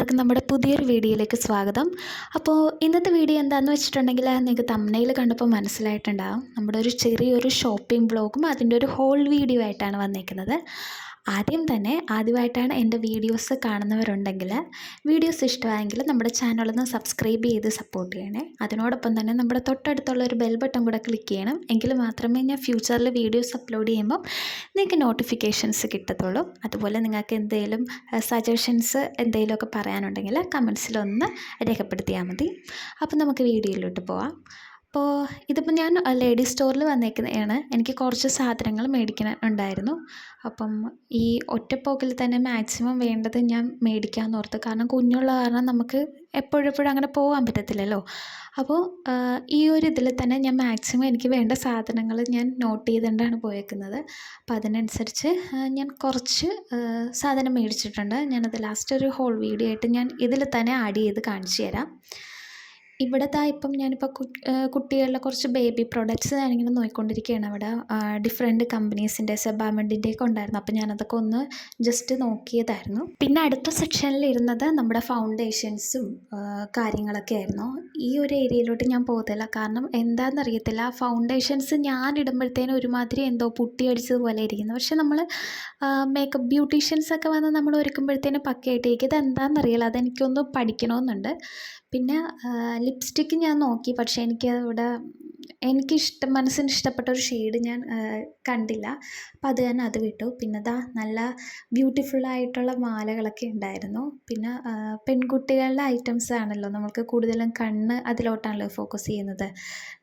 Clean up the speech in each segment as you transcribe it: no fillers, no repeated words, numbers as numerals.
എല്ലാവർക്കും നമ്മുടെ പുതിയൊരു വീഡിയോയിലേക്ക് സ്വാഗതം. അപ്പോൾ ഇന്നത്തെ വീഡിയോ എന്താണെന്ന് വെച്ചിട്ടുണ്ടെങ്കിൽ നിങ്ങൾക്ക് തംബ്നെയിൽ കണ്ടപ്പോൾ മനസ്സിലായിട്ടുണ്ടാകും. നമ്മുടെ ഒരു ചെറിയൊരു ഷോപ്പിംഗ് വ്ളോഗും അതിൻ്റെ ഒരു ഹോൾ വീഡിയോ ആയിട്ടാണ് വന്നിരിക്കുന്നത്. ആദ്യമായിട്ടാണ് എൻ്റെ വീഡിയോസ് കാണുന്നവരുണ്ടെങ്കിൽ വീഡിയോസ് ഇഷ്ടമായെങ്കിൽ നമ്മുടെ ചാനലൊന്ന് സബ്സ്ക്രൈബ് ചെയ്ത് സപ്പോർട്ട് ചെയ്യണേ. അതിനോടൊപ്പം തന്നെ നമ്മുടെ തൊട്ടടുത്തുള്ള ഒരു ബെൽ ബട്ടൺ കൂടെ ക്ലിക്ക് ചെയ്യണം. എങ്കിൽ മാത്രമേ ഞാൻ ഫ്യൂച്ചറിൽ വീഡിയോസ് അപ്ലോഡ് ചെയ്യുമ്പം നിങ്ങൾക്ക് നോട്ടിഫിക്കേഷൻസ് കിട്ടത്തുള്ളൂ. അതുപോലെ നിങ്ങൾക്ക് എന്തെങ്കിലും സജഷൻസ് എന്തെങ്കിലുമൊക്കെ പറയാനുണ്ടെങ്കിൽ കമൻസിലൊന്ന് രേഖപ്പെടുത്തിയാൽ മതി. അപ്പോൾ നമുക്ക് വീഡിയോയിലോട്ട് പോവാം. അപ്പോൾ ഇതിപ്പോൾ ഞാൻ ലേഡീസ് സ്റ്റോറിൽ വന്നേക്കുന്നതാണ്. എനിക്ക് കുറച്ച് സാധനങ്ങൾ മേടിക്കാനുണ്ടായിരുന്നു. അപ്പം ഈ ഒറ്റപ്പോക്കിൽ തന്നെ മാക്സിമം വേണ്ടത് ഞാൻ മേടിക്കാമെന്ന് ഓർത്ത്. കാരണം കുഞ്ഞുള്ള കാരണം നമുക്ക് എപ്പോഴും അങ്ങനെ പോകാൻ പറ്റത്തില്ലല്ലോ. അപ്പോൾ ഈ ഒരു ഇതിൽ തന്നെ ഞാൻ മാക്സിമം എനിക്ക് വേണ്ട സാധനങ്ങൾ ഞാൻ നോട്ട് ചെയ്തുകൊണ്ടാണ് പോയേക്കുന്നത്. അപ്പോൾ അതിനനുസരിച്ച് ഞാൻ കുറച്ച് സാധനം മേടിച്ചിട്ടുണ്ട്. ഞാനത് ലാസ്റ്റ് ഒരു ഹോൾ വീഡിയോ ആയിട്ട് ഞാൻ ഇതിൽ തന്നെ ആഡ് ചെയ്ത് കാണിച്ചു തരാം. ഇപ്പം ഞാനിപ്പോൾ കുട്ടികളുടെ കുറച്ച് ബേബി പ്രൊഡക്ട്സ് ഞാനിങ്ങനെ നോക്കിക്കൊണ്ടിരിക്കുകയാണ്. അവിടെ ഡിഫറെൻറ്റ് കമ്പനീസിൻ്റെ സെബാമെഡിൻ്റെയൊക്കെ ഉണ്ടായിരുന്നു. അപ്പോൾ ഞാനതൊക്കെ ഒന്ന് ജസ്റ്റ് നോക്കിയതായിരുന്നു. പിന്നെ അടുത്ത സെക്ഷനിൽ ഇരുന്നത് നമ്മുടെ ഫൗണ്ടേഷൻസും കാര്യങ്ങളൊക്കെ ആയിരുന്നു. ഈ ഒരു ഏരിയയിലോട്ട് ഞാൻ പോകത്തില്ല. കാരണം എന്താണെന്നറിയത്തില്ല, ഫൗണ്ടേഷൻസ് ഞാൻ ഇടുമ്പോഴത്തേനും ഒരുമാതിരി എന്തോ പുട്ടി അടിച്ചതുപോലെ ഇരിക്കുന്നു. പക്ഷെ നമ്മൾ മേക്കപ്പ് ബ്യൂട്ടീഷ്യൻസൊക്കെ വന്ന് നമ്മൾ ഒരുക്കുമ്പോഴത്തേനും പക്കയായിട്ടിരിക്കും. ഇതെന്താണെന്നറിയില്ല, അതെനിക്കൊന്ന് പഠിക്കണമെന്നുണ്ട്. പിന്നെ ലിപ്സ്റ്റിക്ക് ഞാൻ നോക്കി, പക്ഷേ മനസ്സിന് ഇഷ്ടപ്പെട്ട ഒരു ഷെയ്ഡ് ഞാൻ കണ്ടില്ല. അപ്പം അത് തന്നെ അത് വിട്ടു. പിന്നെ നല്ല ബ്യൂട്ടിഫുള്ളായിട്ടുള്ള മാലകളൊക്കെ ഉണ്ടായിരുന്നു. പിന്നെ പെൺകുട്ടികളുടെ ഐറ്റംസ് ആണല്ലോ, നമ്മൾക്ക് കൂടുതലും കണ്ണ് അതിലോട്ടാണല്ലോ ഫോക്കസ് ചെയ്യുന്നത്.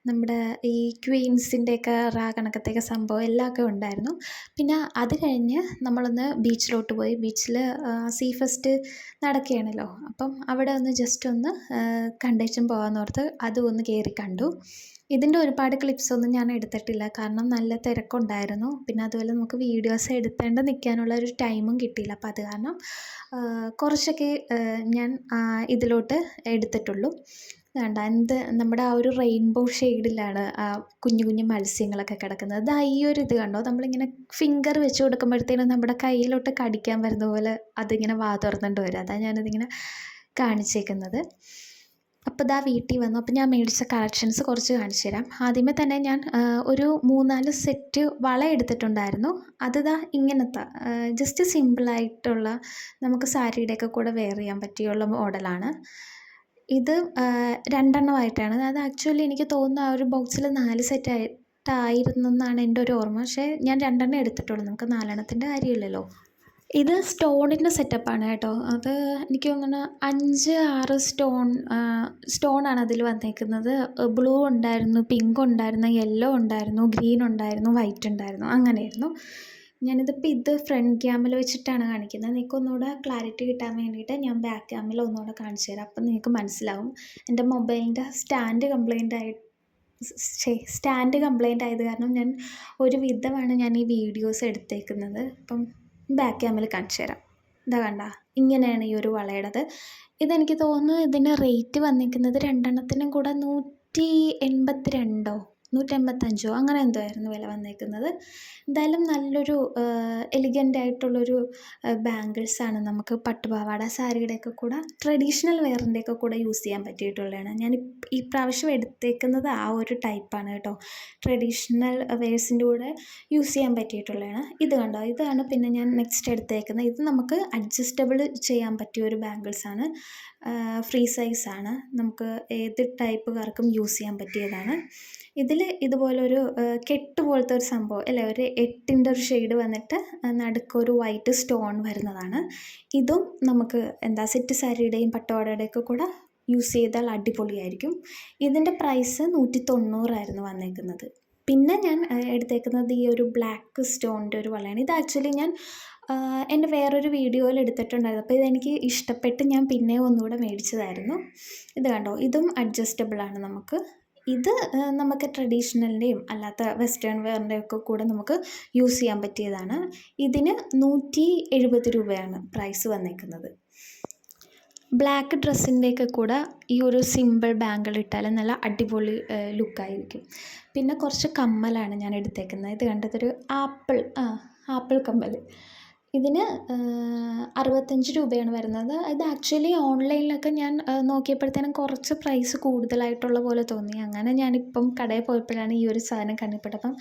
നമ്മുടെ ഈ ക്വീൻസിൻ്റെയൊക്കെ കണക്കത്തെയൊക്കെ സംഭവം എല്ലാമൊക്കെ ഉണ്ടായിരുന്നു. പിന്നെ അത് കഴിഞ്ഞ് നമ്മളൊന്ന് ബീച്ചിലോട്ട് പോയി. ബീച്ചിൽ സീ ഫെസ്റ്റ് നടക്കുകയാണല്ലോ. അപ്പം അവിടെ ഒന്ന് ജസ്റ്റ് ഒന്ന് കണ്ടേച്ചും പോകാമെന്നോർത്ത് അതും ഒന്ന് കയറി കണ്ടു. ഇതിൻ്റെ ഒരുപാട് ക്ലിപ്സൊന്നും ഞാൻ എടുത്തിട്ടില്ല, കാരണം നല്ല തിരക്കുണ്ടായിരുന്നു. പിന്നെ അതുപോലെ നമുക്ക് വീഡിയോസ് എടുത്തേണ്ട നിൽക്കാനുള്ള ഒരു ടൈമും കിട്ടിയില്ല. അപ്പോൾ അത് കാരണം കുറച്ചൊക്കെ ഞാൻ ഇതിലോട്ട് എടുത്തിട്ടുള്ളൂ. വേണ്ട നമ്മുടെ ആ ഒരു റെയിൻബോ ഷെയ്ഡിലാണ് കുഞ്ഞു കുഞ്ഞു മത്സ്യങ്ങളൊക്കെ കിടക്കുന്നത്. ഈ ഒരു ഇത് കണ്ടോ, നമ്മളിങ്ങനെ ഫിംഗർ വെച്ച് കൊടുക്കുമ്പോഴത്തേനും നമ്മുടെ കയ്യിലോട്ട് കടിക്കാൻ വരുന്ന പോലെ അതിങ്ങനെ തുറന്നുകൊണ്ട് വരും. അതാണ് ഞാനിതിങ്ങനെ കാണിച്ചേക്കുന്നത്. അപ്പോൾ വീട്ടിൽ വന്നു. അപ്പോൾ ഞാൻ മേടിച്ച കളക്ഷൻസ് കുറച്ച് കാണിച്ചു തരാം. ആദ്യമേ തന്നെ ഞാൻ ഒരു 3-4 സെറ്റ് വള എടുത്തിട്ടുണ്ടായിരുന്നു. അത് ഇങ്ങനത്തെ ജസ്റ്റ് സിമ്പിളായിട്ടുള്ള നമുക്ക് സാരിയുടെയൊക്കെ കൂടെ വെയർ ചെയ്യാൻ പറ്റിയുള്ള മോഡലാണ്. ഇത് 2 എണ്ണമായിട്ടാണ്. അത് ആക്ച്വലി എനിക്ക് തോന്നുന്നു ആ ഒരു ബോക്സിൽ 4 സെറ്റായിട്ടായിരുന്നെന്നാണ് എൻ്റെ ഒരു ഓർമ്മ. പക്ഷേ ഞാൻ 2 എണ്ണം എടുത്തിട്ടുള്ളൂ. നമുക്ക് 4 എണ്ണത്തിൻ്റെ കാര്യമില്ലല്ലോ. ഇത് സ്റ്റോണിൻ്റെ സെറ്റപ്പാണ് കേട്ടോ. അത് എനിക്ക് തോന്നുന്നു 5-6 സ്റ്റോണാണ് അതിൽ വന്നേക്കുന്നത്. ബ്ലൂ ഉണ്ടായിരുന്നു, പിങ്ക് ഉണ്ടായിരുന്നു, യെല്ലോ ഉണ്ടായിരുന്നു, ഗ്രീൻ ഉണ്ടായിരുന്നു, വൈറ്റ് ഉണ്ടായിരുന്നു, അങ്ങനെയായിരുന്നു. ഞാനിതിപ്പോൾ ഇത് ഫ്രണ്ട് ക്യാമിൽ വെച്ചിട്ടാണ് കാണിക്കുന്നത്. നിങ്ങൾക്ക് ഒന്നുകൂടെ ക്ലാരിറ്റി കിട്ടാൻ വേണ്ടിയിട്ട് ഞാൻ ബാക്ക് ക്യാമിൽ ഒന്നുകൂടെ കാണിച്ചു തരാം. അപ്പം നിങ്ങൾക്ക് മനസ്സിലാവും. എൻ്റെ മൊബൈലിൻ്റെ സ്റ്റാൻഡ് കംപ്ലൈൻ്റ് ആയത് കാരണം ഞാൻ ഒരു വിധമാണ് ഞാൻ ഈ വീഡിയോസ് എടുത്തേക്കുന്നത്. അപ്പം ബാക്ക് ക്യാമിൽ കാണിച്ചു തരാം. കണ്ട, ഇങ്ങനെയാണ് ഈ ഒരു വളയുടേത്. ഇതെനിക്ക് തോന്നുന്നു ഇതിൻ്റെ റേറ്റ് വന്നിരിക്കുന്നത് 2 എണ്ണത്തിനും കൂടെ 182 185 അങ്ങനെ എന്തോ ആയിരുന്നു വില വന്നേക്കുന്നത്. എന്തായാലും നല്ലൊരു എലിഗൻ്റ് ആയിട്ടുള്ളൊരു ബാംഗിൾസാണ്. നമുക്ക് പട്ടുപാവാട സാരിയുടെയൊക്കെ കൂടെ ട്രഡീഷണൽ വെയറിൻ്റെയൊക്കെ കൂടെ യൂസ് ചെയ്യാൻ പറ്റിയിട്ടുള്ളതാണ്. ഞാൻ ഈ പ്രാവശ്യം എടുത്തേക്കുന്നത് ആ ഒരു ടൈപ്പാണ് കേട്ടോ. ട്രഡീഷണൽ വെയർസിൻ്റെ കൂടെ യൂസ് ചെയ്യാൻ പറ്റിയിട്ടുള്ളതാണ്. ഇത് കണ്ടോ, ഇതാണ് പിന്നെ ഞാൻ നെക്സ്റ്റ് എടുത്തേക്കുന്നത്. ഇത് നമുക്ക് അഡ്ജസ്റ്റബിൾ ചെയ്യാൻ പറ്റിയ ഒരു ബാംഗിൾസാണ്. ഫ്രീ സൈസാണ്. നമുക്ക് ഏത് ടൈപ്പുകാർക്കും യൂസ് ചെയ്യാൻ പറ്റിയതാണ്. ഇതിൽ ഇതുപോലൊരു കെട്ട് പോലത്തെ ഒരു സംഭവം അല്ലേ, ഒരു 8ൻ്റെ ഒരു ഷെയ്ഡ് വന്നിട്ട് നടുക്കൊരു വൈറ്റ് സ്റ്റോൺ വരുന്നതാണ്. ഇതും നമുക്ക് സെറ്റ് സാരിയുടെയും പട്ടുപാവാടയുടെയൊക്കെ കൂടെ യൂസ് ചെയ്താൽ അടിപൊളിയായിരിക്കും. ഇതിൻ്റെ പ്രൈസ് 190 വന്നേക്കുന്നത്. പിന്നെ ഞാൻ എടുത്തേക്കുന്നത് ഈ ഒരു ബ്ലാക്ക് സ്റ്റോണിൻ്റെ ഒരു വളയാണ്. ഇത് ആക്ച്വലി ഞാൻ എൻ്റെ വേറൊരു വീഡിയോയിൽ എടുത്തിട്ടുണ്ടായിരുന്നു. അപ്പോൾ ഇതെനിക്ക് ഇഷ്ടപ്പെട്ട് ഞാൻ പിന്നെ ഒന്നുകൂടെ മേടിച്ചതായിരുന്നു. ഇത് കണ്ടോ, ഇതും അഡ്ജസ്റ്റബിളാണ്. ഇത് നമുക്ക് ട്രഡീഷണലിൻ്റെയും അല്ലാത്ത വെസ്റ്റേൺ വെയറിൻ്റെയൊക്കെ കൂടെ നമുക്ക് യൂസ് ചെയ്യാൻ പറ്റിയതാണ്. ഇതിന് 170 രൂപയാണ് പ്രൈസ് വന്നേക്കുന്നത്. ബ്ലാക്ക് ഡ്രസ്സിൻ്റെയൊക്കെ കൂടെ ഈ ഒരു സിമ്പിൾ ബാങ്കിൾ ഇട്ടാൽ നല്ല അടിപൊളി ലുക്കായിരിക്കും. പിന്നെ കുറച്ച് കമ്മലാണ് ഞാൻ എടുത്തേക്കുന്നത്. ഇത് കണ്ടതൊരു ആപ്പിൾ കമ്മൽ. ഇതിന് 65 രൂപയാണ് വരുന്നത്. ഇത് ആക്ച്വലി ഓൺലൈനിലൊക്കെ ഞാൻ നോക്കിയപ്പോഴത്തേനും കുറച്ച് പ്രൈസ് കൂടുതലായിട്ടുള്ള പോലെ തോന്നി. അങ്ങനെ ഞാനിപ്പം കടയിൽ പോയപ്പോഴാണ് ഈ ഒരു സാധനം കണ്ണിൽപ്പെട്ടത്. അപ്പം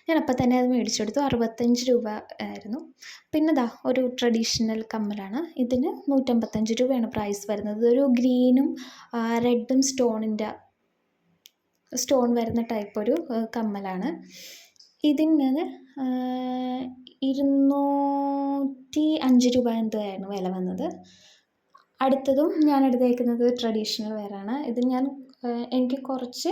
ഞാനപ്പം തന്നെ അത് മേടിച്ചെടുത്തു. 65 രൂപ ആയിരുന്നു. പിന്നെ ദാ ഒരു ട്രഡീഷണൽ കമ്മലാണ്. ഇതിന് 155 രൂപയാണ് പ്രൈസ് വരുന്നത്. ഇതൊരു ഗ്രീനും റെഡും സ്റ്റോൺ വരുന്ന ടൈപ്പ് ഒരു കമ്മലാണ്. ഇതിന് 205 രൂപ എന്തോ ആയിരുന്നു വില വന്നത്. അടുത്തതും ഞാൻ എടുത്തേക്കുന്നത് ട്രഡീഷണൽ വെയറാണ്. ഇത് എനിക്ക് കുറച്ച്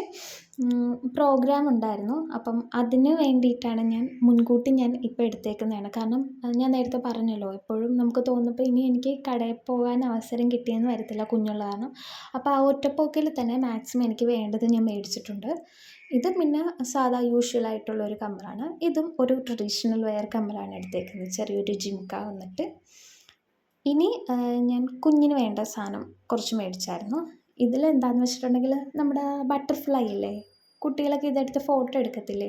പ്രോഗ്രാം ഉണ്ടായിരുന്നു. അപ്പം അതിന് വേണ്ടിയിട്ടാണ് മുൻകൂട്ടി ഇപ്പോൾ എടുത്തേക്കുന്നതാണ്. കാരണം ഞാൻ നേരത്തെ പറഞ്ഞല്ലോ, എപ്പോഴും നമുക്ക് തോന്നുമ്പോൾ ഇനി എനിക്ക് കടയിൽ പോകാൻ അവസരം കിട്ടിയെന്ന് വരത്തില്ല കുഞ്ഞുള്ള കാരണം. അപ്പോൾ ആ ഒറ്റപ്പോക്കിൽ തന്നെ മാക്സിമം എനിക്ക് വേണ്ടത് ഞാൻ മേടിച്ചിട്ടുണ്ട്. ഇത് പിന്നെ സാധാ യൂഷ്വലായിട്ടുള്ളൊരു കമ്മലാണ്. ഇതും ഒരു ട്രഡീഷണൽ വെയർ കമ്മലാണ് എടുത്തേക്കുന്നത്. ചെറിയൊരു ജിംക വന്നിട്ട്. ഇനി ഞാൻ കുഞ്ഞിന് വേണ്ട സാധനം കുറച്ച് മേടിച്ചായിരുന്നു. ഇതിലെന്താണെന്ന് വെച്ചിട്ടുണ്ടെങ്കിൽ നമ്മുടെ ബട്ടർഫ്ലൈ ഇല്ലേ, കുട്ടികളൊക്കെ ഇതെടുത്ത് ഫോട്ടോ എടുക്കത്തില്ലേ,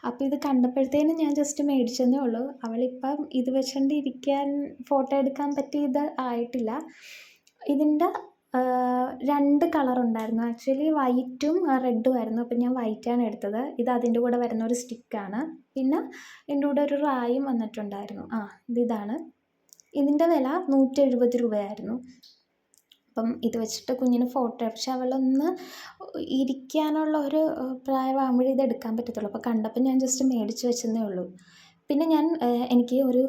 അപ്പോൾ ഇത് കണ്ടപ്പോഴത്തേനും ഞാൻ ജസ്റ്റ് മേടിച്ചെന്നേ ഉള്ളൂ. അവളിപ്പം ഇത് വെച്ചുകൊണ്ട് ഫോട്ടോ എടുക്കാൻ പറ്റിയത് ആയിട്ടില്ല. ഇതിൻ്റെ 2 കളറുണ്ടായിരുന്നു. ആക്ച്വലി വൈറ്റും റെഡും ആയിരുന്നു. അപ്പം ഞാൻ വൈറ്റാണ് എടുത്തത്. ഇത് അതിൻ്റെ കൂടെ വരുന്ന ഒരു സ്റ്റിക്കാണ്. പിന്നെ ഇതിൻ്റെ കൂടെ ഒരു റായും വന്നിട്ടുണ്ടായിരുന്നു. ഇതാണ്. ഇതിൻ്റെ വില 170 രൂപയായിരുന്നു. അപ്പം ഇത് വെച്ചിട്ട് കുഞ്ഞിന് ഫോട്ടോ, പക്ഷെ അവളൊന്ന് ഇരിക്കാനുള്ള ഒരു പ്രായമാകുമ്പോഴേ ഇത് എടുക്കാൻ പറ്റത്തുള്ളൂ. അപ്പോൾ കണ്ടപ്പോൾ ഞാൻ ജസ്റ്റ് മേടിച്ച് വെച്ചെന്നേ ഉള്ളൂ. പിന്നെ എനിക്ക് ഒരു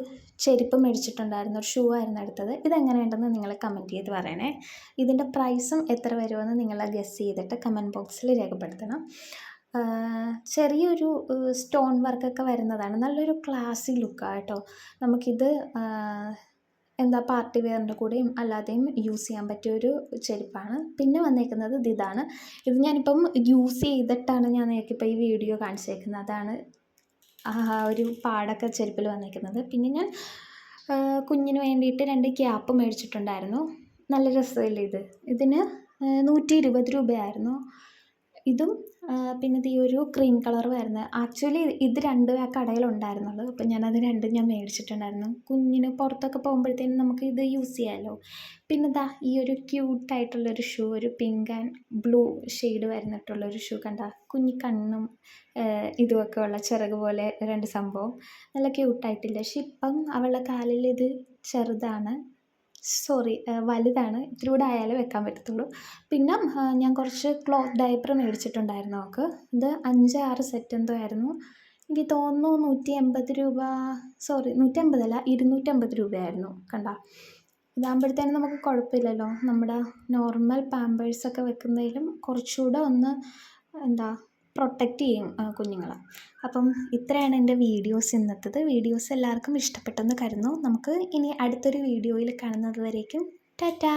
ചെരുപ്പ് മേടിച്ചിട്ടുണ്ടായിരുന്നു. ഒരു ഷൂ ആയിരുന്നു എടുത്തത്. ഇതെങ്ങനെയുണ്ടെന്ന് നിങ്ങൾ കമൻറ്റ് ചെയ്ത് പറയണേ. ഇതിൻ്റെ പ്രൈസും എത്ര വരുമെന്ന് നിങ്ങൾ ഗസ് ചെയ്തിട്ട് കമൻറ്റ് ബോക്സിൽ രേഖപ്പെടുത്തണം. ചെറിയൊരു സ്റ്റോൺ വർക്കൊക്കെ വരുന്നതാണ്. നല്ലൊരു ക്ലാസി ലുക്കാണ് കേട്ടോ. നമുക്കിത് പാർട്ടി വെയറിൻ്റെ കൂടെയും അല്ലാതെയും യൂസ് ചെയ്യാൻ പറ്റിയൊരു ചെരുപ്പാണ്. പിന്നെ വന്നേക്കുന്നത് ഇതാണ്. ഇത് ഞാനിപ്പം യൂസ് ചെയ്തിട്ടാണ് ഞാൻ നിങ്ങൾക്കിപ്പോൾ ഈ വീഡിയോ കാണിച്ചേക്കുന്നത്. അതാണ് ഒരു പാടൊക്കെ ചെരുപ്പിൽ വന്നേക്കുന്നത്. പിന്നെ ഞാൻ കുഞ്ഞിന് വേണ്ടിയിട്ട് 2 ക്യാപ്പ് മേടിച്ചിട്ടുണ്ടായിരുന്നു. നല്ല രസമില്ലേ ഇത്. ഇതിന് 120 രൂപയായിരുന്നു. ഇതും പിന്നെ ഈ ഒരു ക്രീം കളർ വരുന്നത്. ആക്ച്വലി ഇത് 2 ആ കടയിലുണ്ടായിരുന്നുള്ളൂ. അപ്പം ഞാനത് 2 ഞാൻ മേടിച്ചിട്ടുണ്ടായിരുന്നു. കുഞ്ഞിന് പുറത്തൊക്കെ പോകുമ്പോഴത്തേനും നമുക്ക് ഇത് യൂസ് ചെയ്യാമല്ലോ. പിന്നെ ഈ ഒരു ക്യൂട്ടായിട്ടുള്ളൊരു ഷൂ, ഒരു പിങ്ക് ആൻഡ് ബ്ലൂ ഷെയ്ഡ് വരുന്നിട്ടുള്ളൊരു ഷൂ കണ്ട, കുഞ്ഞി കണ്ണും ഇതുമൊക്കെ ഉള്ള ചിറക് പോലെ 2 സംഭവം നല്ല ക്യൂട്ടായിട്ടില്ല. പക്ഷെ ഇപ്പം അവളുടെ കാലിൽ ഇത് ചെറുതാണ്, വലുതാണ്. ഇത്തിരി കൂടെ ആയാലേ വെക്കാൻ പറ്റത്തുള്ളൂ. പിന്നെ ഞാൻ കുറച്ച് ക്ലോത്ത് ഡയപ്പർ മേടിച്ചിട്ടുണ്ടായിരുന്നു അവൾക്ക്. ഇത് 5-6 സെറ്റ് എന്തോ ആയിരുന്നു. എനിക്ക് തോന്നുന്നു 180 രൂപ, 150 അല്ല 250 രൂപയായിരുന്നു. കണ്ട, ഇതാകുമ്പോഴത്തേനും നമുക്ക് കുഴപ്പമില്ലല്ലോ. നമ്മുടെ നോർമൽ പാമ്പേഴ്സൊക്കെ വെക്കുന്നതിലും കുറച്ചുകൂടെ ഒന്ന് പ്രൊട്ടക്റ്റ് ചെയ്യും കുഞ്ഞുങ്ങളെ. അപ്പം ഇത്രയാണ് എൻ്റെ ഇന്നത്തേത്. വീഡിയോസ് എല്ലാവർക്കും ഇഷ്ടപ്പെട്ടെന്ന് കരുതുന്നു. നമുക്ക് ഇനി അടുത്തൊരു വീഡിയോയിൽ കാണുന്നത് വരേക്കും ടാറ്റാ.